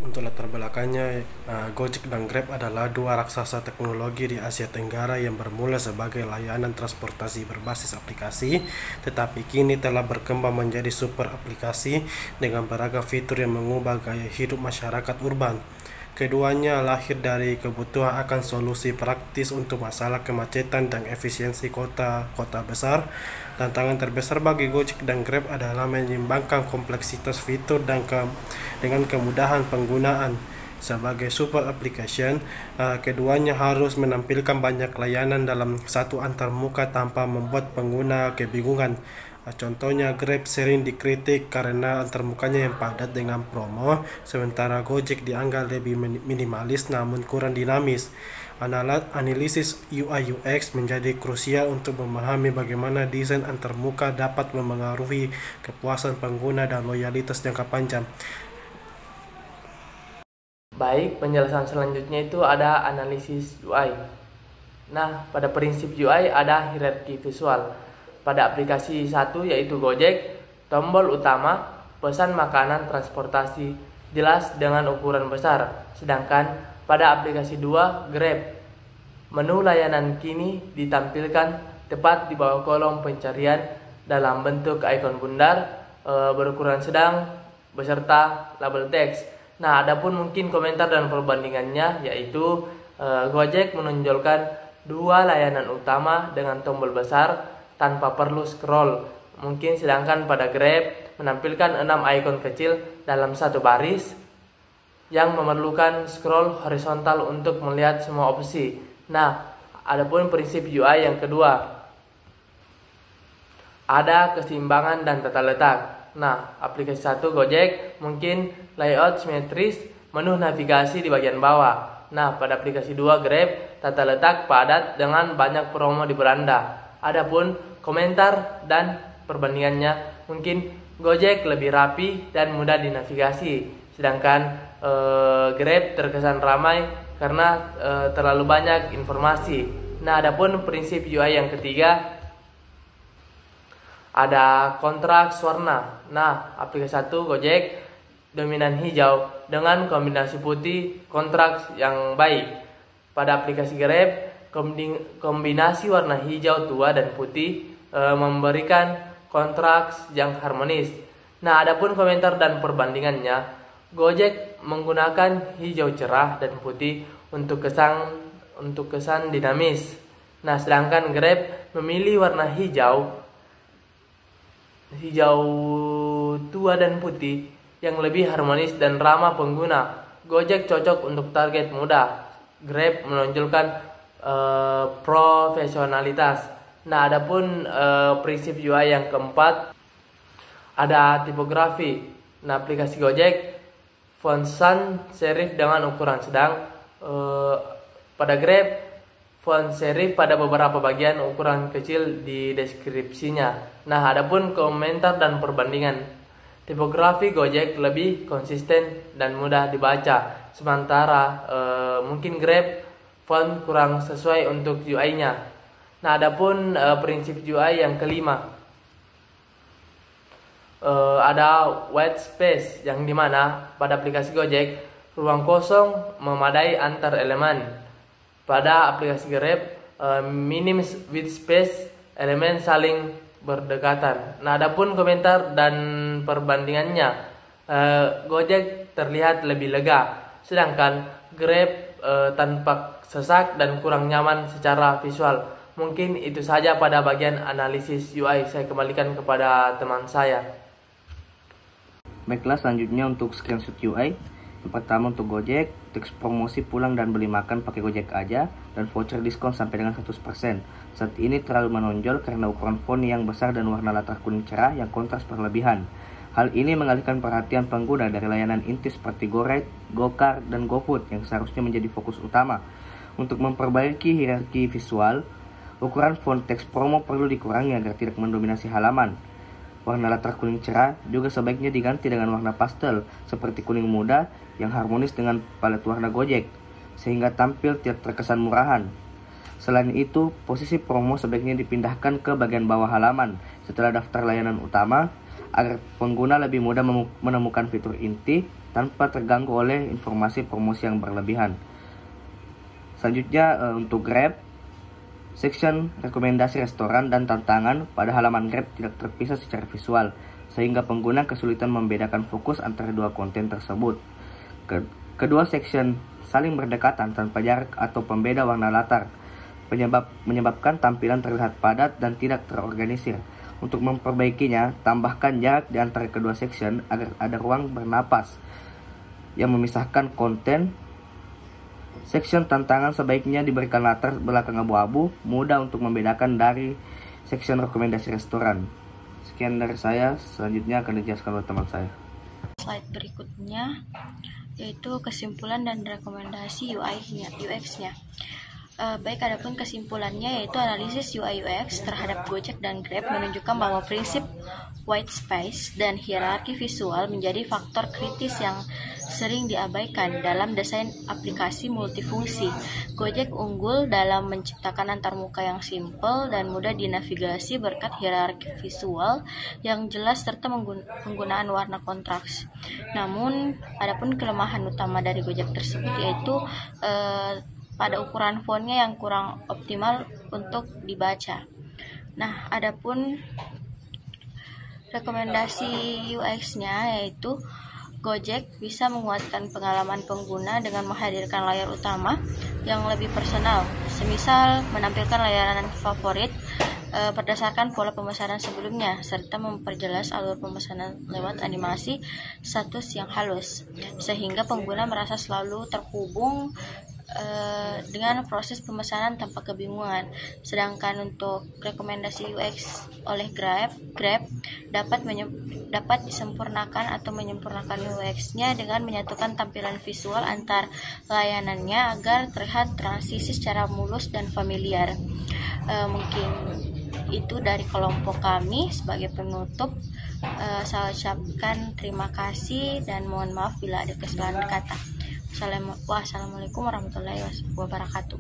Untuk latar belakangnya, Gojek dan Grab adalah dua raksasa teknologi di Asia Tenggara yang bermula sebagai layanan transportasi berbasis aplikasi, tetapi kini telah berkembang menjadi super aplikasi dengan beragam fitur yang mengubah gaya hidup masyarakat urban. Keduanya lahir dari kebutuhan akan solusi praktis untuk masalah kemacetan dan efisiensi kota-kota besar. Tantangan terbesar bagi Gojek dan Grab adalah menyeimbangkan kompleksitas fitur dengan kemudahan penggunaan. Sebagai super application, keduanya harus menampilkan banyak layanan dalam satu antarmuka tanpa membuat pengguna kebingungan. Contohnya, Grab sering dikritik karena antarmukanya yang padat dengan promo, sementara Gojek dianggap lebih minimalis namun kurang dinamis. Analisis UI UX menjadi krusial untuk memahami bagaimana desain antarmuka dapat memengaruhi kepuasan pengguna dan loyalitas jangka panjang. Baik, penjelasan selanjutnya itu ada analisis UI. Nah, pada prinsip UI ada hierarki visual. Pada aplikasi 1 yaitu Gojek, tombol utama pesan makanan transportasi jelas dengan ukuran besar. Sedangkan pada aplikasi 2 Grab, menu layanan kini ditampilkan tepat di bawah kolom pencarian dalam bentuk ikon bundar berukuran sedang beserta label teks. Nah, adapun mungkin komentar dan perbandingannya yaitu Gojek menonjolkan dua layanan utama dengan tombol besar tanpa perlu scroll. Mungkin sedangkan pada Grab menampilkan 6 ikon kecil dalam satu baris yang memerlukan scroll horizontal untuk melihat semua opsi. Nah, adapun prinsip UI yang kedua, ada keseimbangan dan tata letak. Nah, aplikasi 1 Gojek mungkin layout simetris, menu navigasi di bagian bawah. Nah, pada aplikasi 2 Grab, tata letak padat dengan banyak promo di beranda. Adapun komentar dan perbandingannya, mungkin Gojek lebih rapi dan mudah dinavigasi, sedangkan Grab terkesan ramai karena terlalu banyak informasi. Nah, adapun prinsip UI yang ketiga, ada kontras warna. Nah, aplikasi 1 Gojek dominan hijau dengan kombinasi putih kontras yang baik. Pada aplikasi Grab, kombinasi warna hijau tua dan putih memberikan kontras yang harmonis. Nah, adapun komentar dan perbandingannya, Gojek menggunakan hijau cerah dan putih untuk kesan dinamis. Nah, sedangkan Grab memilih warna hijau tua dan putih yang lebih harmonis dan ramah pengguna. Gojek cocok untuk target muda. Grab menonjolkan profesionalitas. Nah, adapun prinsip UI yang keempat, ada tipografi. Nah, aplikasi Gojek font sans serif dengan ukuran sedang. Pada Grab, font serif pada beberapa bagian ukuran kecil di deskripsinya. Nah, adapun komentar dan perbandingan, tipografi Gojek lebih konsisten dan mudah dibaca, sementara mungkin Grab font kurang sesuai untuk UI-nya. Nah, adapun prinsip UI yang kelima, ada white space, yang dimana pada aplikasi Gojek ruang kosong memadai antar elemen. Pada aplikasi Grab minim white space, elemen saling berdekatan. Nah, adapun komentar dan perbandingannya, Gojek terlihat lebih lega, sedangkan Grab tanpa sesak dan kurang nyaman secara visual. Mungkin itu saja pada bagian analisis UI. Saya kembalikan kepada teman saya. Baiklah, selanjutnya untuk screenshot UI. Yang pertama untuk Gojek, teks promosi pulang dan beli makan pakai Gojek aja, dan voucher diskon sampai dengan 100%. Saat ini terlalu menonjol karena ukuran font yang besar dan warna latar kuning cerah yang kontras berlebihan. Hal ini mengalihkan perhatian pengguna dari layanan inti seperti GoRide, GoCar, dan GoFood yang seharusnya menjadi fokus utama. Untuk memperbaiki hierarki visual, ukuran font teks promo perlu dikurangi agar tidak mendominasi halaman. Warna latar kuning cerah juga sebaiknya diganti dengan warna pastel seperti kuning muda yang harmonis dengan palet warna Gojek, sehingga tampil tidak terkesan murahan. Selain itu, posisi promo sebaiknya dipindahkan ke bagian bawah halaman setelah daftar layanan utama, agar pengguna lebih mudah menemukan fitur inti tanpa terganggu oleh informasi promosi yang berlebihan. Selanjutnya untuk Grab, section rekomendasi restoran dan tantangan pada halaman Grab tidak terpisah secara visual, sehingga pengguna kesulitan membedakan fokus antara dua konten tersebut. Kedua section saling berdekatan tanpa jarak atau pembeda warna latar, menyebabkan tampilan terlihat padat dan tidak terorganisir. Untuk memperbaikinya, tambahkan jarak di antara kedua section agar ada ruang bernapas yang memisahkan konten. Section tantangan sebaiknya diberikan latar belakang abu-abu, mudah untuk membedakan dari section rekomendasi restoran. Sekian dari saya, selanjutnya akan dijelaskan oleh teman saya. Slide berikutnya yaitu kesimpulan dan rekomendasi UX-nya. Baik, adapun kesimpulannya yaitu analisis UI UX terhadap Gojek dan Grab menunjukkan bahwa prinsip white space dan hierarki visual menjadi faktor kritis yang sering diabaikan dalam desain aplikasi multifungsi. Gojek unggul dalam menciptakan antarmuka yang simpel dan mudah dinavigasi berkat hierarki visual yang jelas serta penggunaan warna kontras. Namun, adapun kelemahan utama dari Gojek tersebut yaitu pada ukuran fontnya yang kurang optimal untuk dibaca. Nah, adapun rekomendasi UX-nya yaitu Gojek bisa menguatkan pengalaman pengguna dengan menghadirkan layar utama yang lebih personal, semisal menampilkan layanan favorit berdasarkan pola pemesanan sebelumnya, serta memperjelas alur pemesanan lewat animasi status yang halus, sehingga pengguna merasa selalu terhubung dengan proses pemesanan tanpa kebingungan. Sedangkan untuk rekomendasi UX oleh Grab dapat disempurnakan atau menyempurnakan UX-nya dengan menyatukan tampilan visual antar layanannya agar terlihat transisi secara mulus dan familiar. Mungkin itu dari kelompok kami. Sebagai penutup, saya ucapkan terima kasih dan mohon maaf bila ada kesalahan kata. Wassalamualaikum warahmatullahi wabarakatuh.